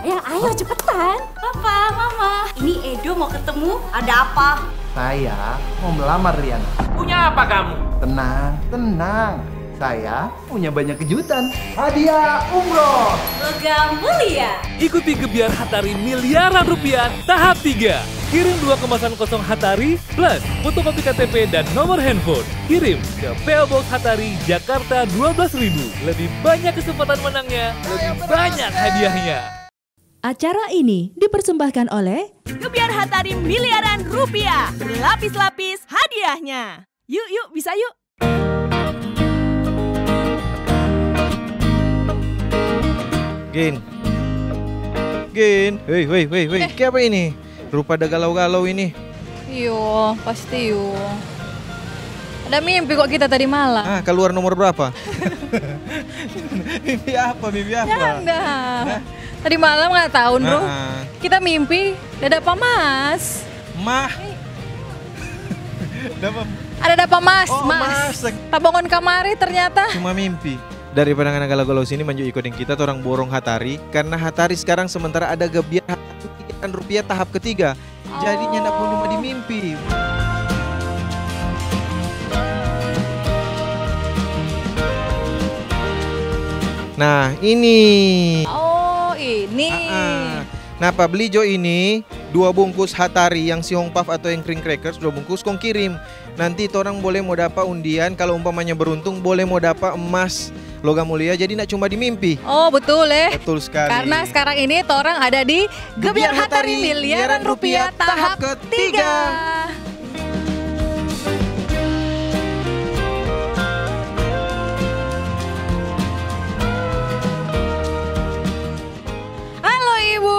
Ya, ayo cepetan. Papa, Mama, ini Edo mau ketemu. Ada apa? Saya mau melamar Riana. Punya apa kamu? Tenang, tenang. Saya punya banyak kejutan. Hadiah umroh. Logam mulia. Ikuti Gebiar Hatari miliaran rupiah tahap 3. Kirim 2 kemasan kosong Hatari plus fotokopi KTP dan nomor handphone. Kirim ke PO Box Hatari, Jakarta 12.000. Lebih banyak kesempatan menangnya, lebih banyak hadiahnya. Acara ini dipersembahkan oleh Gebiar Hatari miliaran rupiah. Berlapis-lapis hadiahnya. Yuk, bisa yuk. Gin, woi, kayak apa ini? Rupa ada galau-galau ini. Yo, pasti yo. Ada mimpi kok kita tadi malam. Keluar nomor berapa? Mimpi apa? Ada. Tadi malam nggak tahu, bro. Kita mimpi, dapat Mas. Ada dapat Mas, Oh, Mas. Tabongon kamari ternyata. Cuma mimpi. Dari penanganan galau-galau sini manju ikutin kita orang borong Hatari. Karena Hatari sekarang sementara ada Gebiar Hatari rupiah tahap ketiga. Jadinya nak cuma di mimpi. Nah ini. Oh ini. Nah Pak beli Jo ini 2 bungkus Hatari yang si Hong Puff atau yang Cream Crackers 2 bungkus kong kirim. Nanti orang boleh mau dapat undian, kalau umpamanya beruntung boleh mau dapat emas logam mulia, jadi nak cuma di mimpi. Oh betul Betul sekali. Karena sekarang ini orang ada di Gebiar Hatari miliaran rupiah tahap ketiga. Halo Ibu,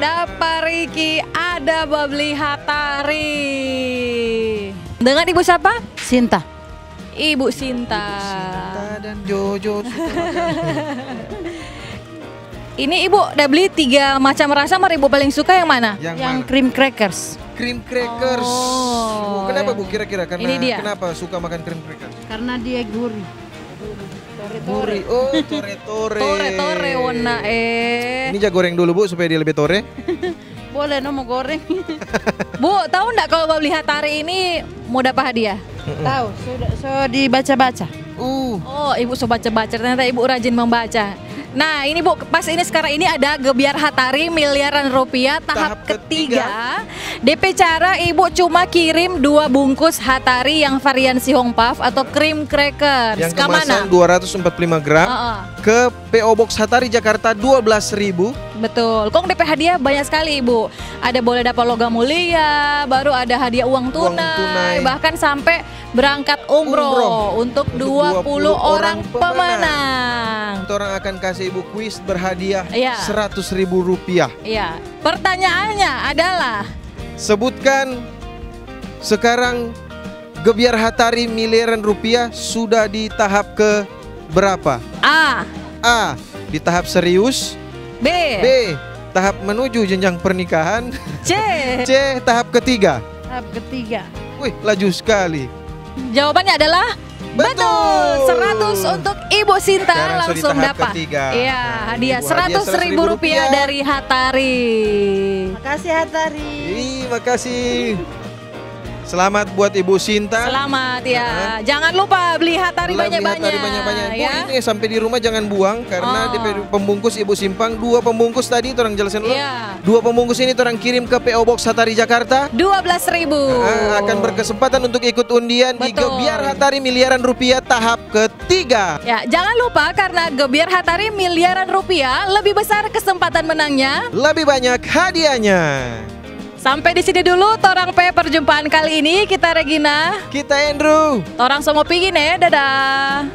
dapat Riki ada beli Hatari. Dengan Ibu siapa? Sinta. Ibu Sinta. Dan Jojo. Ini Ibu udah beli 3 macam rasa, maar Ibu paling suka yang mana? Yang cream crackers. Cream Crackers. Oh, Kenapa Bu kira-kira? Karena ini dia. kenapa suka makan cream crackers? Karena dia gurih. Gurih. Oh, tore-tore. Tore warna Ini jago goreng dulu Bu supaya dia lebih tore. Boleh no mau goreng. Bu, tahu enggak kalau beli Hatari ini mau dapat hadiah? Tahu, sudah dibaca-baca. Oh, Ibu so baca-baca, ternyata Ibu rajin membaca. Nah ini Bu, pas ini sekarang ini ada Gebiar Hatari miliaran rupiah tahap ketiga. DP cara Ibu cuma kirim 2 bungkus Hatari yang varian si Hong Puff atau Cream Crackers. Yang kemasan 245 gram ke PO Box Hatari Jakarta 12.000. Betul, kok DP hadiah banyak sekali Ibu. Ada boleh dapat logam mulia, baru ada hadiah uang tunai. Bahkan sampai berangkat umroh untuk 20 orang pemenang. Orang akan kasih Ibu kuis berhadiah Iya. 100.000 rupiah. Iya, pertanyaannya adalah Sebutkan sekarang Gebiar Hatari miliaran rupiah sudah di tahap ke berapa? A. Di tahap serius. B. Tahap menuju jenjang pernikahan. C. Tahap ketiga. Tahap ketiga. Wih, laju sekali. Jawabannya adalah betul. 100 untuk Ibu Sinta. Sekarang langsung tahap dapat. ketiga. Iya, hadiah Ibu hadiah 100.000 rupiah dari Hatari. Makasih Hatari. Makasih. Selamat buat Ibu Sinta. Selamat ya. Jangan lupa beli Hatari banyak-banyak. Ya. Ini sampai di rumah jangan buang karena DP pembungkus Ibu simpang 2 pembungkus tadi orang jelasin dulu. 2 pembungkus ini orang kirim ke PO Box Hatari Jakarta 12.000. Akan berkesempatan untuk ikut undian di Gebiar Hatari miliaran rupiah tahap ketiga. Ya, jangan lupa karena Gebiar Hatari miliaran rupiah lebih besar kesempatan menangnya, lebih banyak hadiahnya. Sampai di sini dulu Torang P perjumpaan kali ini. Kita Regina, kita Andrew. Torang semua pingin ya, dadah.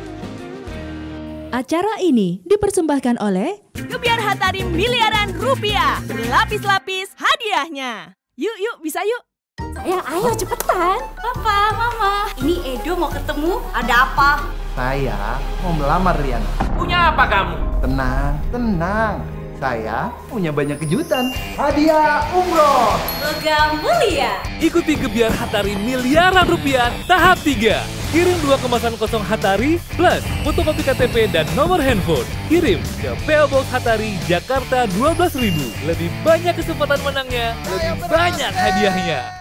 Acara ini dipersembahkan oleh Gebiar Hatari miliaran rupiah. Berlapis-lapis hadiahnya. Yuk, bisa yuk. Ya, ayo cepetan. Papa, Mama, ini Edo mau ketemu. Ada apa? Saya mau melamar Riana. Punya apa kamu? Tenang, tenang. Saya punya banyak kejutan. Hadiah umroh. Logam mulia. Ikuti gebiar Hatari miliaran rupiah tahap 3. Kirim 2 kemasan kosong Hatari plus fotokopi KTP dan nomor handphone. Kirim ke PO Box Hatari, Jakarta 12.000. Lebih banyak kesempatan menangnya, lebih banyak hadiahnya.